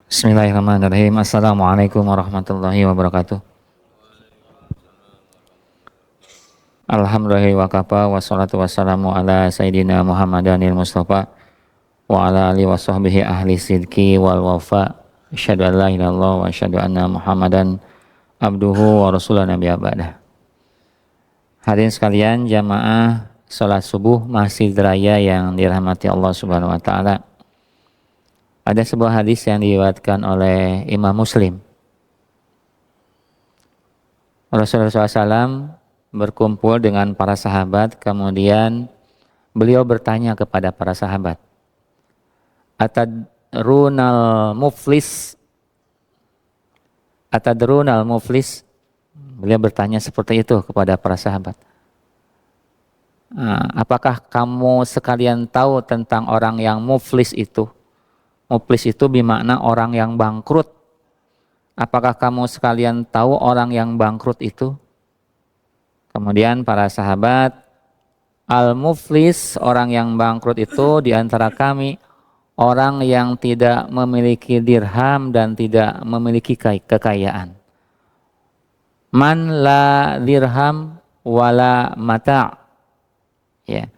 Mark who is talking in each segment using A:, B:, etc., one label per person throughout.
A: Bismillahirrahmanirrahim. Assalamualaikum warahmatullahi wabarakatuh. Alhamdulillahi wa kafa wassalatu wassalamu ala sayyidina Muhammadanil Mustafa wa ala alihi wa sahbihi ahli sidki wal wafa. Asyhadu an la ilaha illallah wa asyhadu anna Muhammadan abduhu wa rasulun nabiyya ba'dah. Hadirin sekalian, jamaah salat subuh Masjid Raya yang dirahmati Allah Subhanahu wa taala. Ada sebuah hadis yang diriwayatkan oleh Imam Muslim. Rasulullah SAW berkumpul dengan para sahabat, kemudian beliau bertanya kepada para sahabat, Atadrunal muflis? Atadrunal muflis? Beliau bertanya seperti itu kepada para sahabat. Apakah kamu sekalian tahu tentang orang yang muflis itu? Muflis itu bermakna orang yang bangkrut. Apakah kamu sekalian tahu orang yang bangkrut itu? Kemudian para sahabat, al-muflis, orang yang bangkrut itu di antara kami, orang yang tidak memiliki dirham dan tidak memiliki kekayaan. Man la dirham wala mata'. Ya.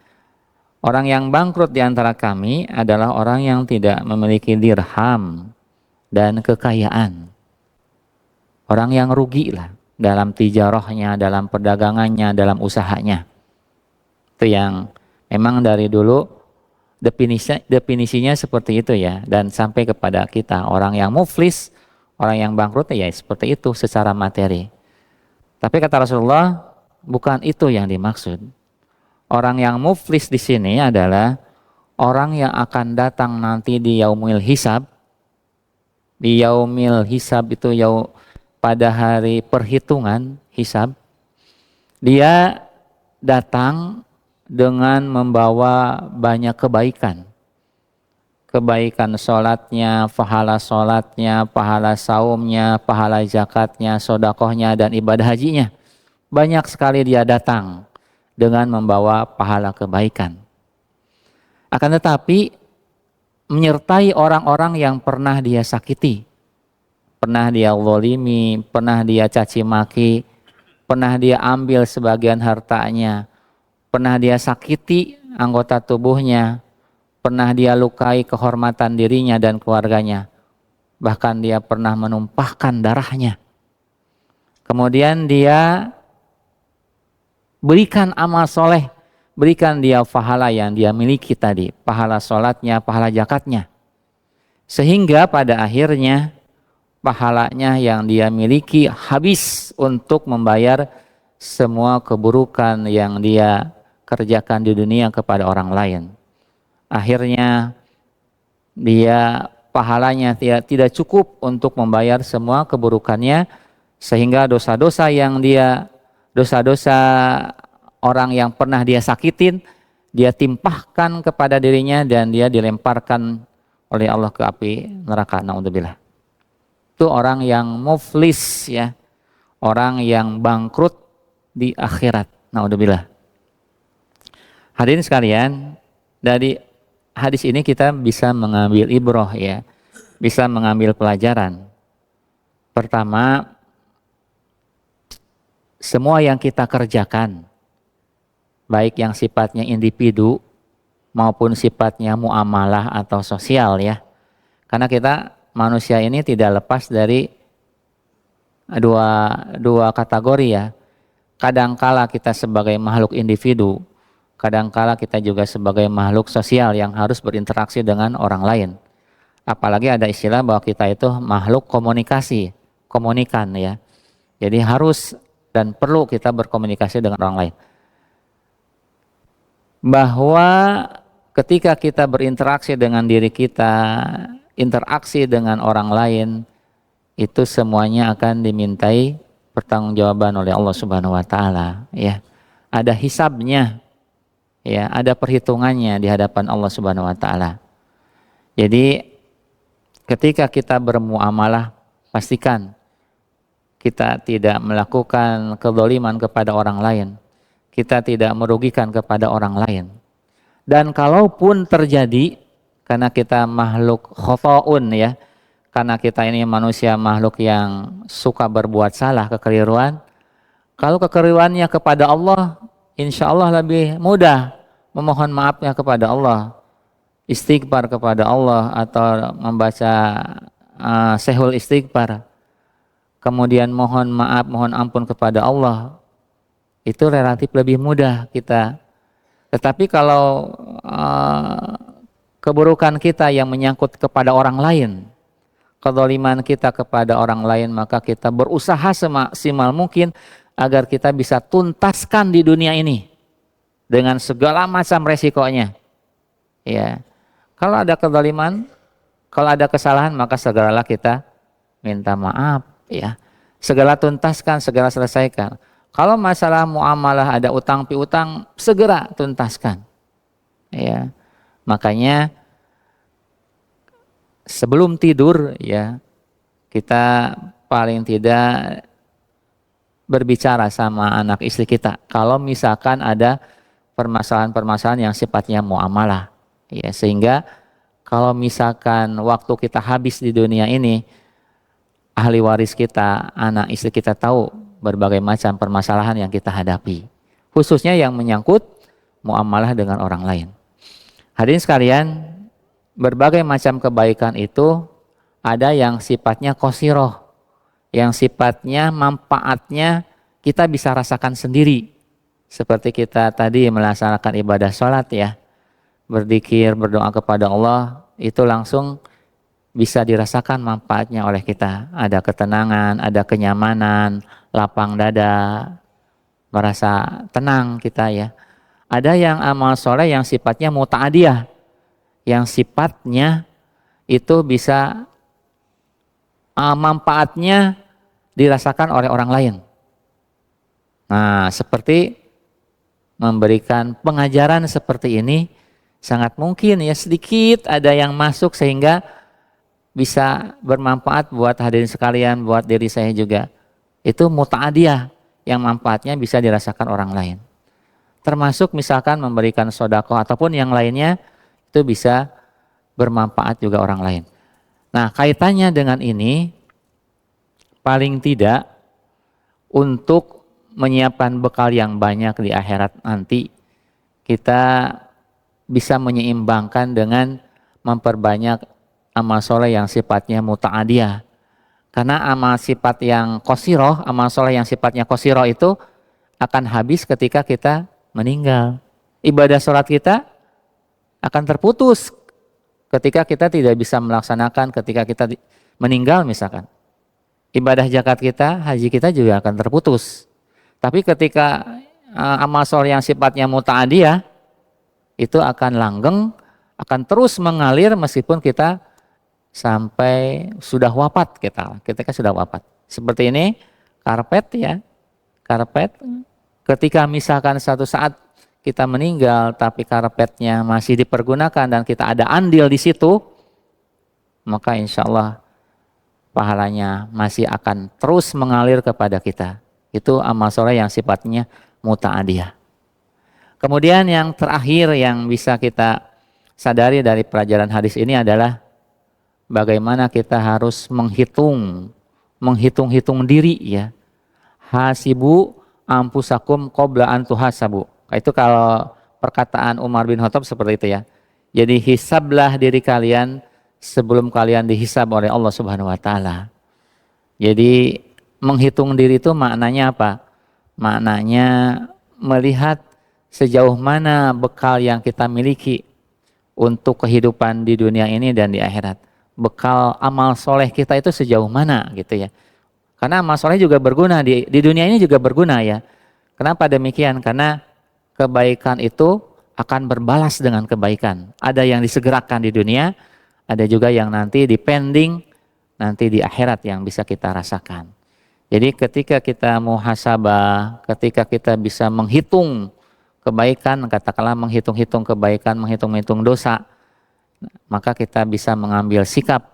A: Orang yang bangkrut di antara kami adalah orang yang tidak memiliki dirham dan kekayaan. Orang yang rugi lah dalam tijarahnya, dalam perdagangannya, dalam usahanya. Itu yang memang dari dulu definisinya seperti itu ya. Dan sampai kepada kita, orang yang muflis, orang yang bangkrut ya seperti itu secara materi. Tapi kata Rasulullah, bukan itu yang dimaksud. Orang yang muflis di sini adalah orang yang akan datang nanti di yaumil hisab. Di yaumil hisab itu pada hari perhitungan hisab. Dia datang dengan membawa banyak kebaikan. Kebaikan sholatnya, pahala saumnya, pahala zakatnya, sodakohnya, dan ibadah hajinya. Banyak sekali dia datang dengan membawa pahala kebaikan. Akan tetapi menyertai orang-orang yang pernah dia sakiti, pernah dia zalimi, pernah dia caci maki, pernah dia ambil sebagian hartanya, pernah dia sakiti anggota tubuhnya, pernah dia lukai kehormatan dirinya dan keluarganya, bahkan dia pernah menumpahkan darahnya. Kemudian dia berikan amal soleh, berikan dia pahala yang dia miliki tadi, pahala sholatnya, pahala zakatnya. Sehingga pada akhirnya pahalanya yang dia miliki habis untuk membayar semua keburukan yang dia kerjakan di dunia kepada orang lain. Akhirnya dia pahalanya tidak cukup untuk membayar semua keburukannya, sehingga dosa-dosa orang yang pernah dia sakitin, dia timpahkan kepada dirinya dan dia dilemparkan oleh Allah ke api neraka. Naudzubillah. Itu orang yang muflis ya, orang yang bangkrut di akhirat. Naudzubillah. Hadirin sekalian, dari hadis ini kita bisa mengambil ibrah ya, bisa mengambil pelajaran. Pertama, semua yang kita kerjakan, baik yang sifatnya individu maupun sifatnya muamalah atau sosial ya. Karena kita manusia ini tidak lepas dari dua kategori ya. Kadangkala kita sebagai makhluk individu, kadangkala kita juga sebagai makhluk sosial yang harus berinteraksi dengan orang lain. Apalagi ada istilah bahwa kita itu makhluk komunikan ya. Jadi harus dan perlu kita berkomunikasi dengan orang lain. Bahwa ketika kita berinteraksi dengan diri kita, interaksi dengan orang lain, itu semuanya akan dimintai pertanggungjawaban oleh Allah Subhanahu wa taala ya. Ada hisabnya. Ya, ada perhitungannya di hadapan Allah Subhanahu wa taala. Jadi ketika kita bermuamalah, pastikan kita tidak melakukan kezaliman kepada orang lain. Kita tidak merugikan kepada orang lain. Dan kalaupun terjadi, karena kita makhluk khata'un ya, karena kita ini manusia makhluk yang suka berbuat salah, kekeliruan. Kalau kekeliruannya kepada Allah, insya Allah lebih mudah memohon maafnya kepada Allah, istighfar kepada Allah atau membaca sehul istighfar, kemudian mohon maaf, mohon ampun kepada Allah, itu relatif lebih mudah kita. Tetapi kalau keburukan kita yang menyangkut kepada orang lain, kezaliman kita kepada orang lain, maka kita berusaha semaksimal mungkin agar kita bisa tuntaskan di dunia ini dengan segala macam resikonya. Ya, kalau ada kezaliman, kalau ada kesalahan, maka segeralah kita minta maaf. Ya, segera tuntaskan, segera selesaikan. Kalau masalah muamalah ada utang piutang, segera tuntaskan. Ya, makanya sebelum tidur ya kita paling tidak berbicara sama anak istri kita. Kalau misalkan ada permasalahan-permasalahan yang sifatnya muamalah, ya sehingga kalau misalkan waktu kita habis di dunia ini, ahli waris kita, anak istri kita tahu berbagai macam permasalahan yang kita hadapi, khususnya yang menyangkut muamalah dengan orang lain. Hadirin sekalian, berbagai macam kebaikan itu ada yang sifatnya qasiroh, yang sifatnya manfaatnya kita bisa rasakan sendiri. Seperti kita tadi melaksanakan ibadah sholat ya, berzikir, berdoa kepada Allah, itu langsung bisa dirasakan manfaatnya oleh kita. Ada ketenangan, ada kenyamanan, lapang dada, merasa tenang kita ya. Ada yang amal soleh yang sifatnya muta'adiyah, yang sifatnya itu bisa manfaatnya dirasakan oleh orang lain. Nah, seperti memberikan pengajaran seperti ini, sangat mungkin ya sedikit ada yang masuk sehingga bisa bermanfaat buat hadirin sekalian, buat diri saya juga. Itu muta'adiyah yang manfaatnya bisa dirasakan orang lain. Termasuk misalkan memberikan sodako ataupun yang lainnya, itu bisa bermanfaat juga orang lain. Nah, kaitannya dengan ini, paling tidak untuk menyiapkan bekal yang banyak di akhirat nanti, kita bisa menyeimbangkan dengan memperbanyak amal soleh yang sifatnya muta'adiyah. Karena amal sifat yang qasiroh, amal soleh yang sifatnya qasiroh itu akan habis ketika kita meninggal. Ibadah sholat kita akan terputus ketika kita tidak bisa melaksanakan ketika kita meninggal misalkan. Ibadah zakat kita, haji kita juga akan terputus. Tapi ketika amal soleh yang sifatnya muta'adiyah, itu akan langgeng, akan terus mengalir meskipun kita sampai sudah wafat kita. Ketika sudah wafat. Seperti ini, karpet ya. Karpet, ketika misalkan satu saat kita meninggal tapi karpetnya masih dipergunakan dan kita ada andil di situ, maka insya Allah pahalanya masih akan terus mengalir kepada kita. Itu amal soleh yang sifatnya muta'adiyah. Kemudian yang terakhir yang bisa kita sadari dari pelajaran hadis ini adalah bagaimana kita harus menghitung diri ya. Hasibu ampusakum qabla an tuhasabu. Itu kalau perkataan Umar bin Khattab seperti itu ya. Jadi hisablah diri kalian sebelum kalian dihisab oleh Allah Subhanahu wa taala. Jadi menghitung diri itu maknanya apa? Maknanya melihat sejauh mana bekal yang kita miliki untuk kehidupan di dunia ini dan di akhirat. Bekal amal soleh kita itu sejauh mana gitu ya. Karena amal soleh juga berguna, di dunia ini juga berguna ya. Kenapa demikian? Karena kebaikan itu akan berbalas dengan kebaikan. Ada yang disegerakan di dunia, ada juga yang nanti dipending, nanti di akhirat yang bisa kita rasakan. Jadi ketika kita muhasabah, ketika kita bisa menghitung kebaikan, katakanlah menghitung-hitung kebaikan, menghitung-hitung dosa, maka kita bisa mengambil sikap.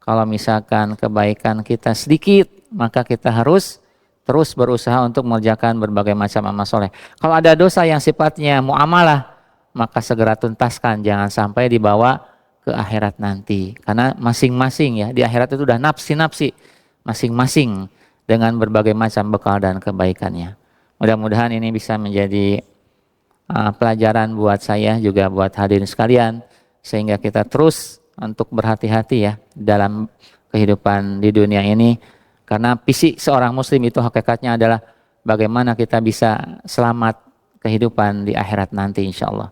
A: Kalau misalkan kebaikan kita sedikit, maka kita harus terus berusaha untuk mengerjakan berbagai macam amal soleh. Kalau ada dosa yang sifatnya muamalah, maka segera tuntaskan, jangan sampai dibawa ke akhirat nanti. Karena masing-masing ya di akhirat itu udah nafsi-nafsi masing-masing dengan berbagai macam bekal dan kebaikannya. Mudah-mudahan ini bisa menjadi pelajaran buat saya juga buat hadirin sekalian sehingga kita terus untuk berhati-hati ya dalam kehidupan di dunia ini, karena visi seorang muslim itu hakikatnya adalah bagaimana kita bisa selamat kehidupan di akhirat nanti insyaallah.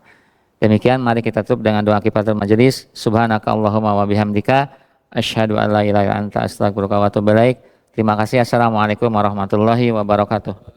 A: Demikian mari kita tutup dengan doa kifaratul majelis. Subhanaka Allahumma wa bihamdika asyhadu an la ilaha illa anta astaghfiruka wa atubu ilaik. Terima kasih. Assalamualaikum warahmatullahi wabarakatuh.